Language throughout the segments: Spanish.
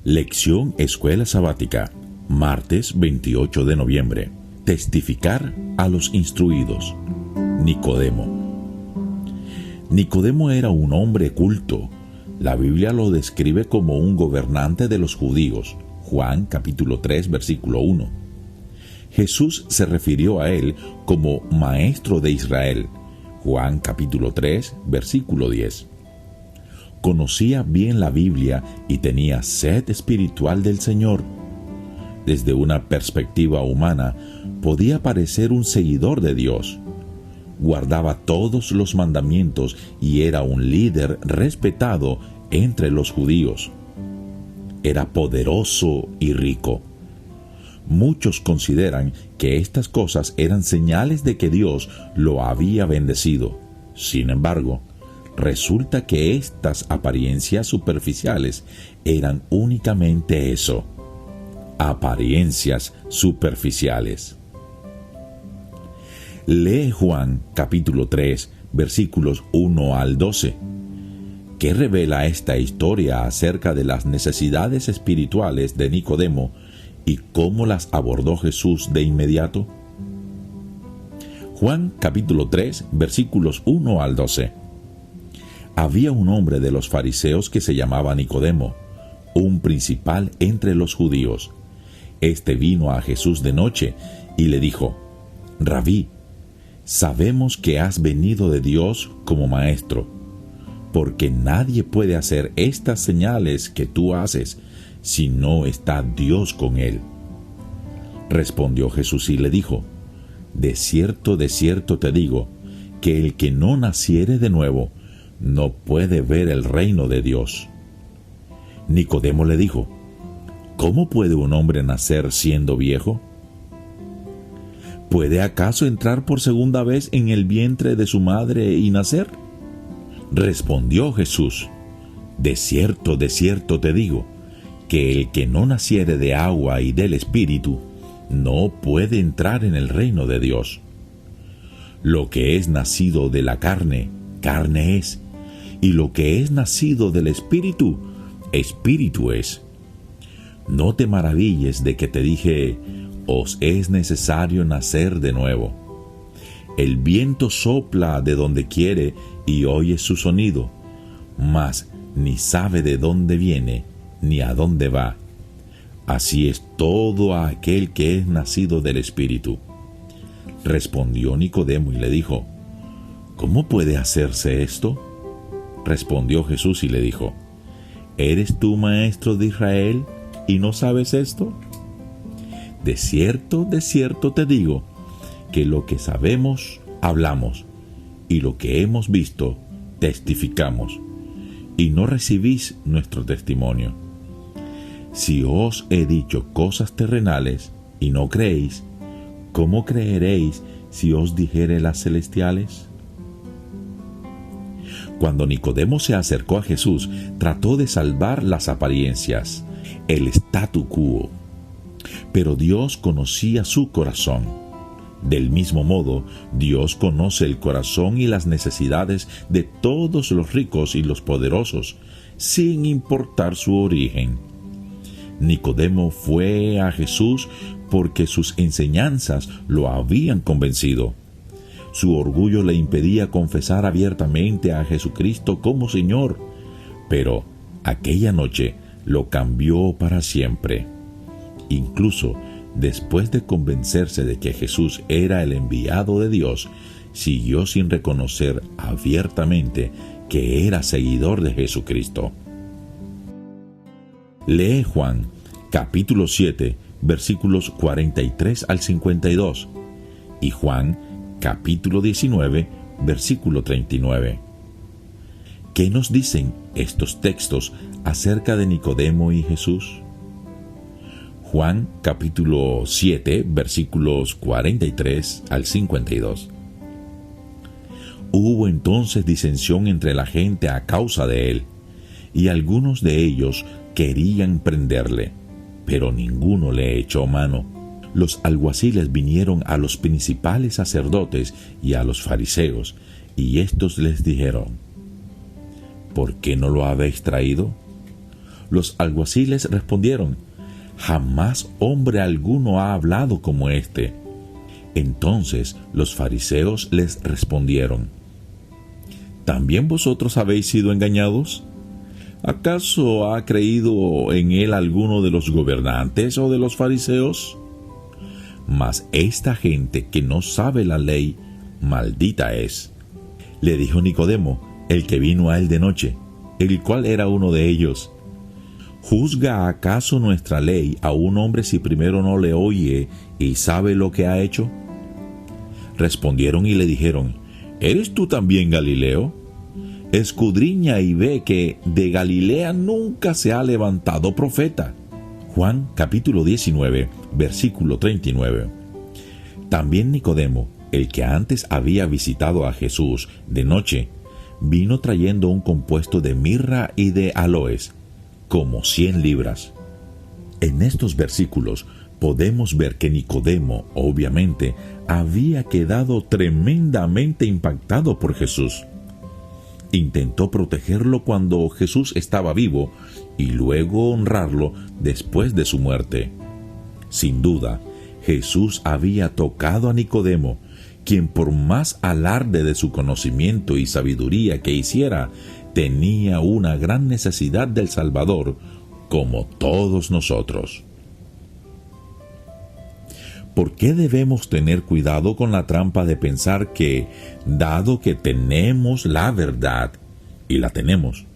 Lección Escuela Sabática, martes 28 de noviembre. Testificar a los instruidos. Nicodemo. Nicodemo era un hombre culto. La Biblia lo describe como un gobernante de los judíos. Juan capítulo 3, versículo 1. Jesús se refirió a él como maestro de Israel. Juan capítulo 3, versículo 10. Conocía bien la Biblia y tenía sed espiritual del Señor. Desde una perspectiva humana, podía parecer un seguidor de Dios. Guardaba todos los mandamientos y era un líder respetado entre los judíos. Era poderoso y rico. Muchos consideran que estas cosas eran señales de que Dios lo había bendecido. Sin embargo, resulta que estas apariencias superficiales eran únicamente eso: apariencias superficiales. Lee Juan capítulo 3, versículos 1 al 12. ¿Qué revela esta historia acerca de las necesidades espirituales de Nicodemo y cómo las abordó Jesús de inmediato? Juan capítulo 3, versículos 1 al 12. Había un hombre de los fariseos que se llamaba Nicodemo, un principal entre los judíos. Este vino a Jesús de noche y le dijo: Rabí, sabemos que has venido de Dios como maestro, porque nadie puede hacer estas señales que tú haces si no está Dios con él. Respondió Jesús y le dijo: de cierto te digo, que el que no naciere de nuevo no puede ver el reino de Dios. Nicodemo le dijo: ¿cómo puede un hombre nacer siendo viejo? ¿Puede acaso entrar por segunda vez en el vientre de su madre y nacer? Respondió Jesús: de cierto te digo, que el que no naciere de agua y del Espíritu no puede entrar en el reino de Dios. Lo que es nacido de la carne, carne es, y lo que es nacido del Espíritu, Espíritu es. No te maravilles de que te dije: os es necesario nacer de nuevo. El viento sopla de donde quiere y oyes su sonido, mas ni sabe de dónde viene ni a dónde va. Así es todo aquel que es nacido del Espíritu. Respondió Nicodemo y le dijo: ¿cómo puede hacerse esto? Respondió Jesús y le dijo: ¿eres tú maestro de Israel y no sabes esto? De cierto te digo, que lo que sabemos hablamos, y lo que hemos visto testificamos, y no recibís nuestro testimonio. Si os he dicho cosas terrenales y no creéis, ¿cómo creeréis si os dijere las celestiales? Cuando Nicodemo se acercó a Jesús, trató de salvar las apariencias, el statu quo. Pero Dios conocía su corazón. Del mismo modo, Dios conoce el corazón y las necesidades de todos los ricos y los poderosos, sin importar su origen. Nicodemo fue a Jesús porque sus enseñanzas lo habían convencido. Su orgullo le impedía confesar abiertamente a Jesucristo como Señor, pero aquella noche lo cambió para siempre. Incluso después de convencerse de que Jesús era el enviado de Dios, siguió sin reconocer abiertamente que era seguidor de Jesucristo. Lee Juan, capítulo 7, versículos 43 al 52, y Juan, capítulo 19, versículo 39. ¿Qué nos dicen estos textos acerca de Nicodemo y Jesús? Juan capítulo 7, versículos 43 al 52. Hubo entonces disensión entre la gente a causa de él, y algunos de ellos querían prenderle, pero ninguno le echó mano. Los alguaciles vinieron a los principales sacerdotes y a los fariseos, y éstos les dijeron: ¿por qué no lo habéis traído? Los alguaciles respondieron: «Jamás hombre alguno ha hablado como éste». Entonces los fariseos les respondieron: ¿también vosotros habéis sido engañados? ¿Acaso ha creído en él alguno de los gobernantes o de los fariseos? Mas esta gente que no sabe la ley, maldita es. Le dijo Nicodemo, el que vino a él de noche, el cual era uno de ellos: ¿juzga acaso nuestra ley a un hombre si primero no le oye y sabe lo que ha hecho? Respondieron y le dijeron: ¿eres tú también Galileo? Escudriña y ve que de Galilea nunca se ha levantado profeta. Juan capítulo 19, versículo 39. También Nicodemo, el que antes había visitado a Jesús de noche, vino trayendo un compuesto de mirra y de aloes, como 100 libras. En estos versículos podemos ver que Nicodemo, obviamente, había quedado tremendamente impactado por Jesús. Intentó protegerlo cuando Jesús estaba vivo y luego honrarlo después de su muerte. Sin duda, Jesús había tocado a Nicodemo, quien por más alarde de su conocimiento y sabiduría que hiciera, tenía una gran necesidad del Salvador, como todos nosotros. ¿Por qué debemos tener cuidado con la trampa de pensar que, dado que tenemos la verdad, y la tenemos,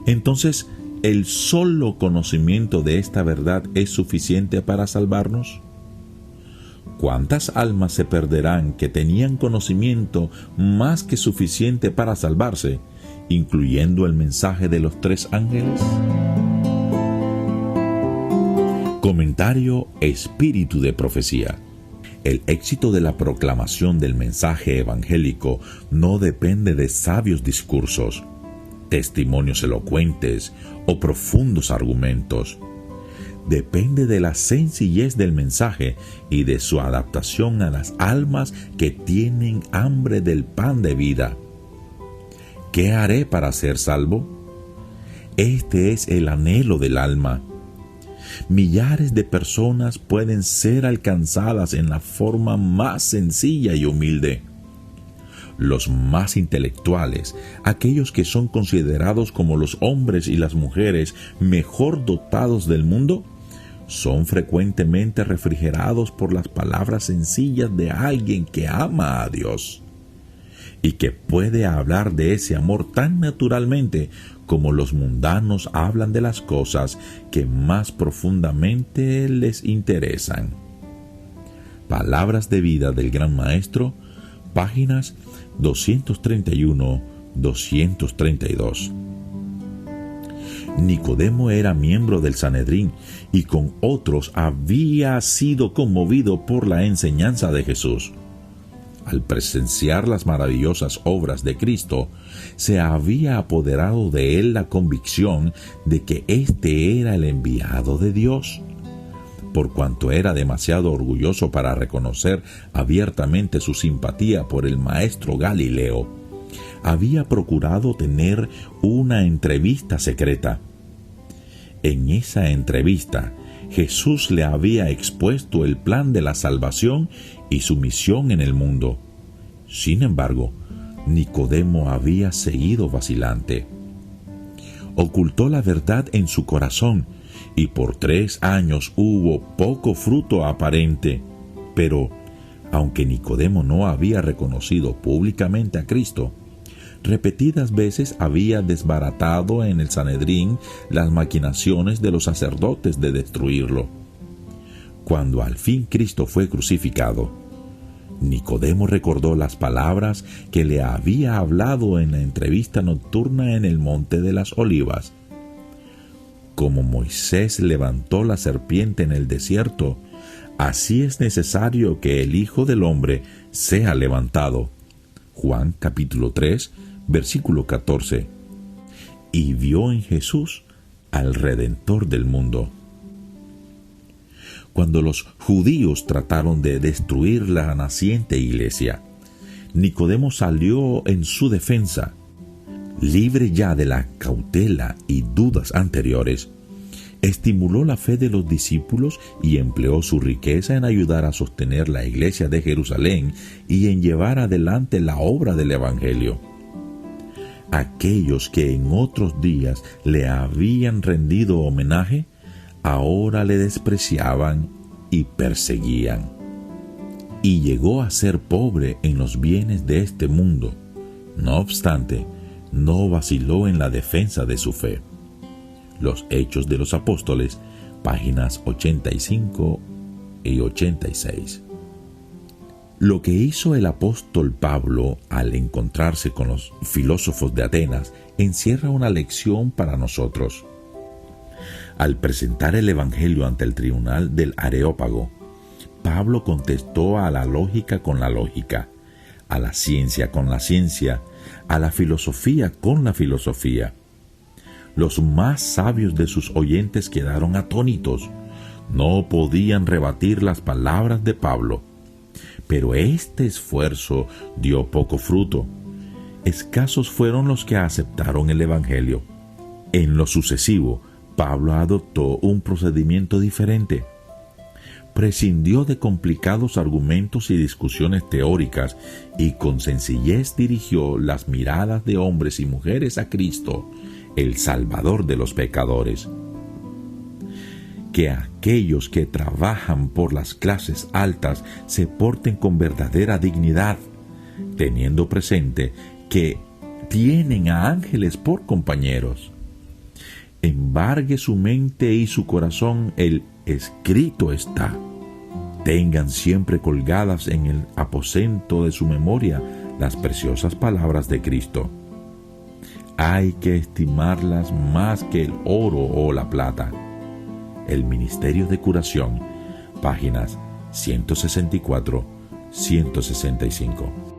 entonces el solo conocimiento de esta verdad es suficiente para salvarnos? ¿Cuántas almas se perderán que tenían conocimiento más que suficiente para salvarse, incluyendo el mensaje de los 3 ángeles? Comentario Espíritu de Profecía. El éxito de la proclamación del mensaje evangélico no depende de sabios discursos, testimonios elocuentes o profundos argumentos. Depende de la sencillez del mensaje y de su adaptación a las almas que tienen hambre del pan de vida. ¿Qué haré para ser salvo? Este es el anhelo del alma. Millares de personas pueden ser alcanzadas en la forma más sencilla y humilde. Los más intelectuales, aquellos que son considerados como los hombres y las mujeres mejor dotados del mundo, son frecuentemente refrigerados por las palabras sencillas de alguien que ama a Dios y que puede hablar de ese amor tan naturalmente como los mundanos hablan de las cosas que más profundamente les interesan. Palabras de vida del Gran Maestro, páginas 231-232. Nicodemo era miembro del Sanedrín y con otros había sido conmovido por la enseñanza de Jesús. Al presenciar las maravillosas obras de Cristo, se había apoderado de él la convicción de que éste era el enviado de Dios. Por cuanto era demasiado orgulloso para reconocer abiertamente su simpatía por el maestro Galileo, había procurado tener una entrevista secreta. En esa entrevista, Jesús le había expuesto el plan de la salvación y su misión en el mundo. Sin embargo, Nicodemo había seguido vacilante. Ocultó la verdad en su corazón y por 3 años hubo poco fruto aparente. Pero, aunque Nicodemo no había reconocido públicamente a Cristo, repetidas veces había desbaratado en el Sanedrín las maquinaciones de los sacerdotes de destruirlo. Cuando al fin Cristo fue crucificado, Nicodemo recordó las palabras que le había hablado en la entrevista nocturna en el Monte de las Olivas. Como Moisés levantó la serpiente en el desierto, así es necesario que el Hijo del Hombre sea levantado. Juan capítulo 3, versículo 14. Y vio en Jesús al Redentor del mundo. Cuando los judíos trataron de destruir la naciente iglesia, Nicodemo salió en su defensa. Libre ya de la cautela y dudas anteriores, Estimuló la fe de los discípulos y empleó su riqueza en ayudar a sostener la iglesia de Jerusalén y en llevar adelante la obra del Evangelio. Aquellos que en otros días le habían rendido homenaje, ahora le despreciaban y perseguían. Y llegó a ser pobre en los bienes de este mundo. No obstante, no vaciló en la defensa de su fe. Los Hechos de los Apóstoles, páginas 85 y 86. Lo que hizo el apóstol Pablo al encontrarse con los filósofos de Atenas encierra una lección para nosotros. Al presentar el Evangelio ante el tribunal del Areópago, Pablo contestó a la lógica con la lógica, a la ciencia con la ciencia, a la filosofía con la filosofía. Los más sabios de sus oyentes quedaron atónitos. No podían rebatir las palabras de Pablo. Pero este esfuerzo dio poco fruto. Escasos fueron los que aceptaron el Evangelio. En lo sucesivo, Pablo adoptó un procedimiento diferente. Prescindió de complicados argumentos y discusiones teóricas y con sencillez dirigió las miradas de hombres y mujeres a Cristo, el Salvador de los pecadores. Que aquellos que trabajan por las clases altas se porten con verdadera dignidad, teniendo presente que tienen a ángeles por compañeros. Embargue su mente y su corazón, el escrito está. Tengan siempre colgadas en el aposento de su memoria las preciosas palabras de Cristo. Hay que estimarlas más que el oro o la plata. El Ministerio de Curación, páginas 164-165.